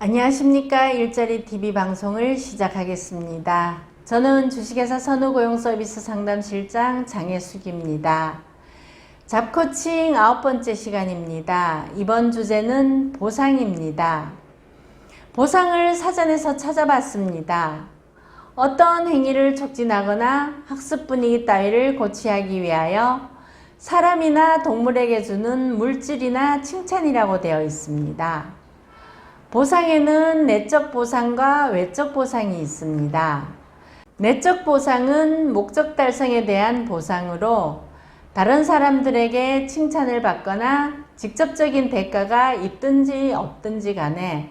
안녕하십니까. 일자리 TV 방송을 시작하겠습니다. 저는 주식회사 선후고용서비스 상담실장 장혜숙입니다. 잡코칭 9번째 시간입니다. 이번 주제는 보상입니다. 보상을 사전에서 찾아봤습니다. 어떤 행위를 촉진하거나 학습 분위기 따위를 고취하기 위하여 사람이나 동물에게 주는 물질이나 칭찬이라고 되어 있습니다. 보상에는 내적 보상과 외적 보상이 있습니다. 내적 보상은 목적 달성에 대한 보상으로 다른 사람들에게 칭찬을 받거나 직접적인 대가가 있든지 없든지 간에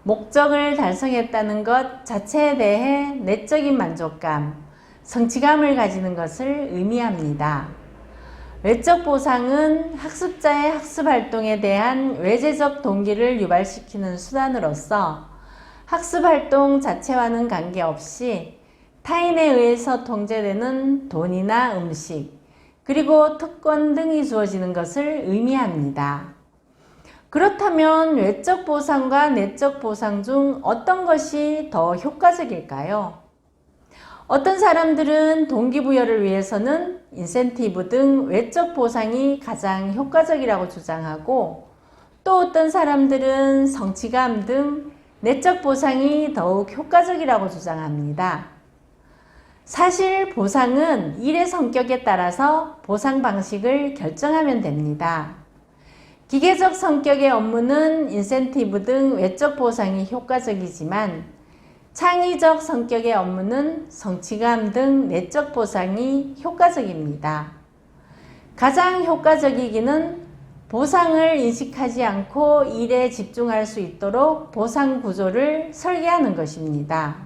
목적을 달성했다는 것 자체에 대해 내적인 만족감, 성취감을 가지는 것을 의미합니다. 외적 보상은 학습자의 학습활동에 대한 외재적 동기를 유발시키는 수단으로서 학습활동 자체와는 관계없이 타인에 의해서 통제되는 돈이나 음식, 그리고 특권 등이 주어지는 것을 의미합니다. 그렇다면 외적 보상과 내적 보상 중 어떤 것이 더 효과적일까요? 어떤 사람들은 동기부여를 위해서는 인센티브 등 외적 보상이 가장 효과적이라고 주장하고, 또 어떤 사람들은 성취감 등 내적 보상이 더욱 효과적이라고 주장합니다. 사실 보상은 일의 성격에 따라서 보상 방식을 결정하면 됩니다. 기계적 성격의 업무는 인센티브 등 외적 보상이 효과적이지만 창의적 성격의 업무는 성취감 등 내적 보상이 효과적입니다. 가장 효과적이기는 보상을 인식하지 않고 일에 집중할 수 있도록 보상 구조를 설계하는 것입니다.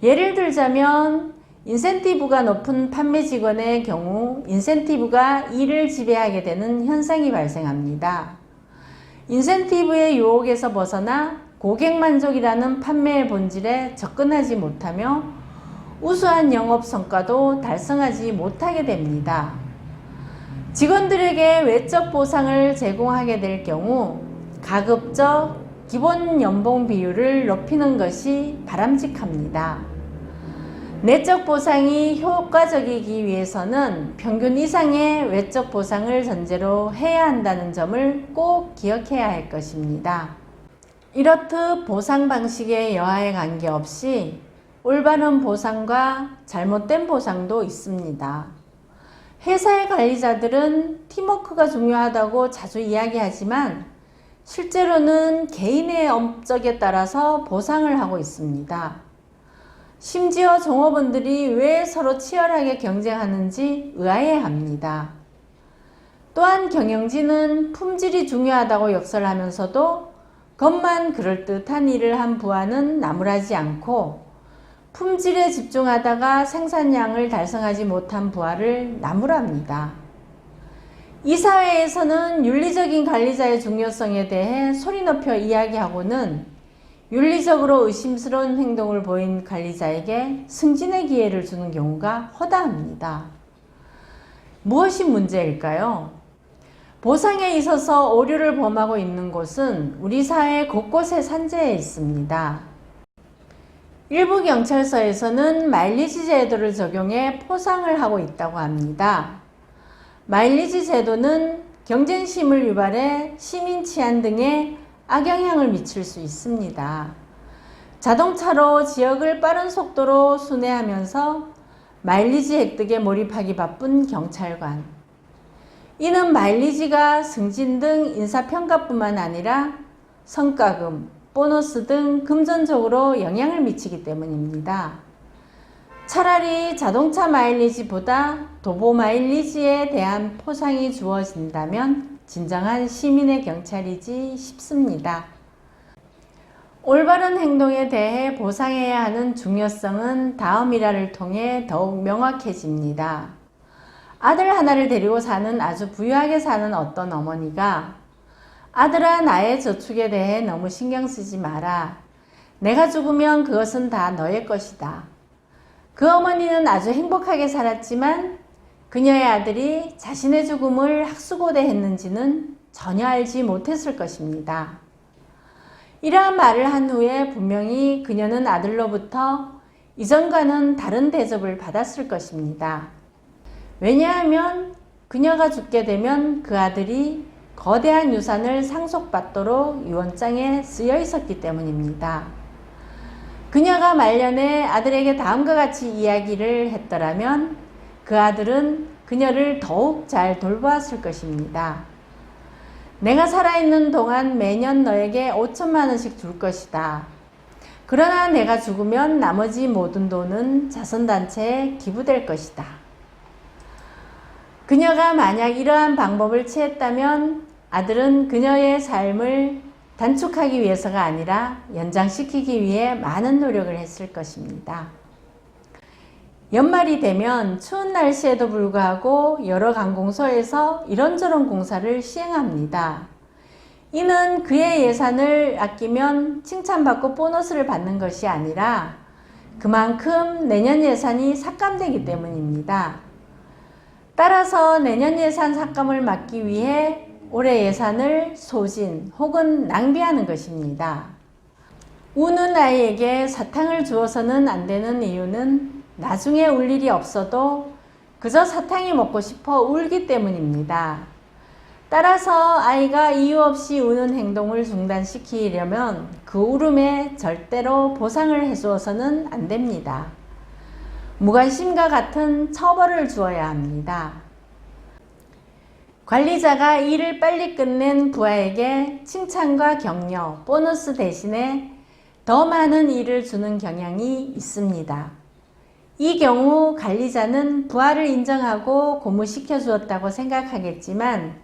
예를 들자면 인센티브가 높은 판매 직원의 경우 인센티브가 일을 지배하게 되는 현상이 발생합니다. 인센티브의 유혹에서 벗어나 고객 만족이라는 판매의 본질에 접근하지 못하며 우수한 영업 성과도 달성하지 못하게 됩니다. 직원들에게 외적 보상을 제공하게 될 경우 가급적 기본 연봉 비율을 높이는 것이 바람직합니다. 내적 보상이 효과적이기 위해서는 평균 이상의 외적 보상을 전제로 해야 한다는 점을 꼭 기억해야 할 것입니다. 이렇듯 보상 방식의 여하에 관계없이 올바른 보상과 잘못된 보상도 있습니다. 회사의 관리자들은 팀워크가 중요하다고 자주 이야기하지만 실제로는 개인의 업적에 따라서 보상을 하고 있습니다. 심지어 종업원들이 왜 서로 치열하게 경쟁하는지 의아해합니다. 또한 경영진은 품질이 중요하다고 역설하면서도 겉만 그럴듯한 일을 한 부하는 나무라지 않고 품질에 집중하다가 생산량을 달성하지 못한 부하를 나무랍니다. 이 사회에서는 윤리적인 관리자의 중요성에 대해 소리 높여 이야기하고는 윤리적으로 의심스러운 행동을 보인 관리자에게 승진의 기회를 주는 경우가 허다합니다. 무엇이 문제일까요? 보상에 있어서 오류를 범하고 있는 곳은 우리 사회 곳곳에 산재해 있습니다. 일부 경찰서에서는 마일리지 제도를 적용해 포상을 하고 있다고 합니다. 마일리지 제도는 경쟁심을 유발해 시민 치안 등에 악영향을 미칠 수 있습니다. 자동차로 지역을 빠른 속도로 순회하면서 마일리지 획득에 몰입하기 바쁜 경찰관. 이는 마일리지가 승진 등 인사평가뿐만 아니라 성과금, 보너스 등 금전적으로 영향을 미치기 때문입니다. 차라리 자동차 마일리지보다 도보 마일리지에 대한 포상이 주어진다면 진정한 시민의 경찰이지 싶습니다. 올바른 행동에 대해 보상해야 하는 중요성은 다음 일화를 통해 더욱 명확해집니다. 아들 하나를 데리고 사는 아주 부유하게 사는 어떤 어머니가 아들아, 나의 저축에 대해 너무 신경 쓰지 마라. 내가 죽으면 그것은 다 너의 것이다. 그 어머니는 아주 행복하게 살았지만 그녀의 아들이 자신의 죽음을 학수고대했는지는 전혀 알지 못했을 것입니다. 이러한 말을 한 후에 분명히 그녀는 아들로부터 이전과는 다른 대접을 받았을 것입니다. 왜냐하면 그녀가 죽게 되면 그 아들이 거대한 유산을 상속받도록 유언장에 쓰여 있었기 때문입니다. 그녀가 말년에 아들에게 다음과 같이 이야기를 했더라면 그 아들은 그녀를 더욱 잘 돌보았을 것입니다. 내가 살아있는 동안 매년 너에게 5천만 원씩 줄 것이다. 그러나 내가 죽으면 나머지 모든 돈은 자선단체에 기부될 것이다. 그녀가 만약 이러한 방법을 취했다면 아들은 그녀의 삶을 단축하기 위해서가 아니라 연장시키기 위해 많은 노력을 했을 것입니다. 연말이 되면 추운 날씨에도 불구하고 여러 관공서에서 이런저런 공사를 시행합니다. 이는 그의 예산을 아끼면 칭찬받고 보너스를 받는 것이 아니라 그만큼 내년 예산이 삭감되기 때문입니다. 따라서 내년 예산 삭감을 막기 위해 올해 예산을 소진 혹은 낭비하는 것입니다. 우는 아이에게 사탕을 주어서는 안 되는 이유는 나중에 울 일이 없어도 그저 사탕이 먹고 싶어 울기 때문입니다. 따라서 아이가 이유 없이 우는 행동을 중단시키려면 그 울음에 절대로 보상을 해주어서는 안 됩니다. 무관심과 같은 처벌을 주어야 합니다. 관리자가 일을 빨리 끝낸 부하에게 칭찬과 격려, 보너스 대신에 더 많은 일을 주는 경향이 있습니다. 이 경우 관리자는 부하를 인정하고 고무시켜 주었다고 생각하겠지만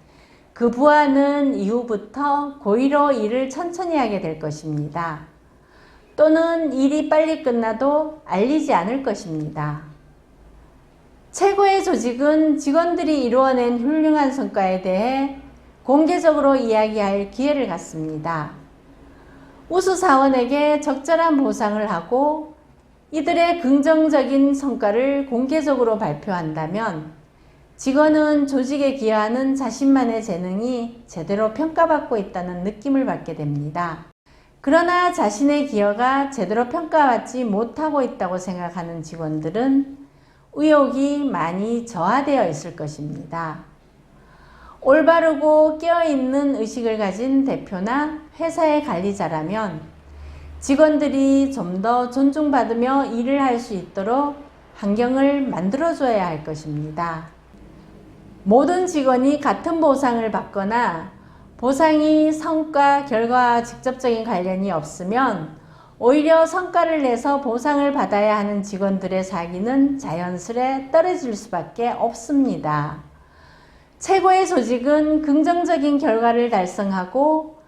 그 부하는 이후부터 고의로 일을 천천히 하게 될 것입니다. 또는 일이 빨리 끝나도 알리지 않을 것입니다. 최고의 조직은 직원들이 이루어낸 훌륭한 성과에 대해 공개적으로 이야기할 기회를 갖습니다. 우수 사원에게 적절한 보상을 하고 이들의 긍정적인 성과를 공개적으로 발표한다면 직원은 조직에 기여하는 자신만의 재능이 제대로 평가받고 있다는 느낌을 받게 됩니다. 그러나 자신의 기여가 제대로 평가받지 못하고 있다고 생각하는 직원들은 의욕이 많이 저하되어 있을 것입니다. 올바르고 깨어있는 의식을 가진 대표나 회사의 관리자라면 직원들이 좀 더 존중받으며 일을 할 수 있도록 환경을 만들어줘야 할 것입니다. 모든 직원이 같은 보상을 받거나 보상이 성과, 결과와 직접적인 관련이 없으면 오히려 성과를 내서 보상을 받아야 하는 직원들의 사기는 자연스레 떨어질 수밖에 없습니다. 최고의 조직은 긍정적인 결과를 달성하고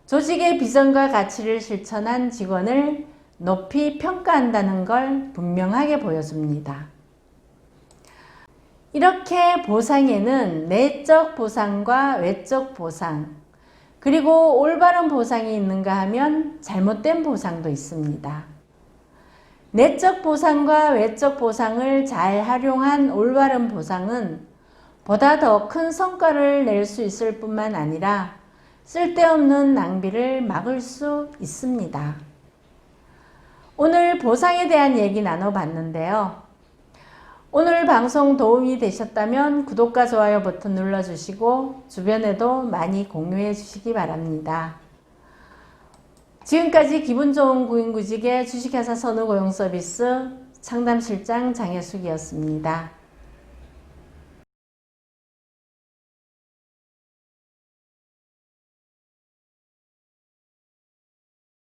조직의 비전과 가치를 실천한 직원을 높이 평가한다는 걸 분명하게 보여줍니다. 이렇게 보상에는 내적 보상과 외적 보상, 그리고 올바른 보상이 있는가 하면 잘못된 보상도 있습니다. 내적 보상과 외적 보상을 잘 활용한 올바른 보상은 보다 더 큰 성과를 낼 수 있을 뿐만 아니라 쓸데없는 낭비를 막을 수 있습니다. 오늘 보상에 대한 얘기 나눠봤는데요. 오늘 방송 도움이 되셨다면 구독과 좋아요 버튼 눌러주시고 주변에도 많이 공유해 주시기 바랍니다. 지금까지 기분 좋은 구인구직의 주식회사 선후고용 서비스 상담실장 장혜숙이었습니다.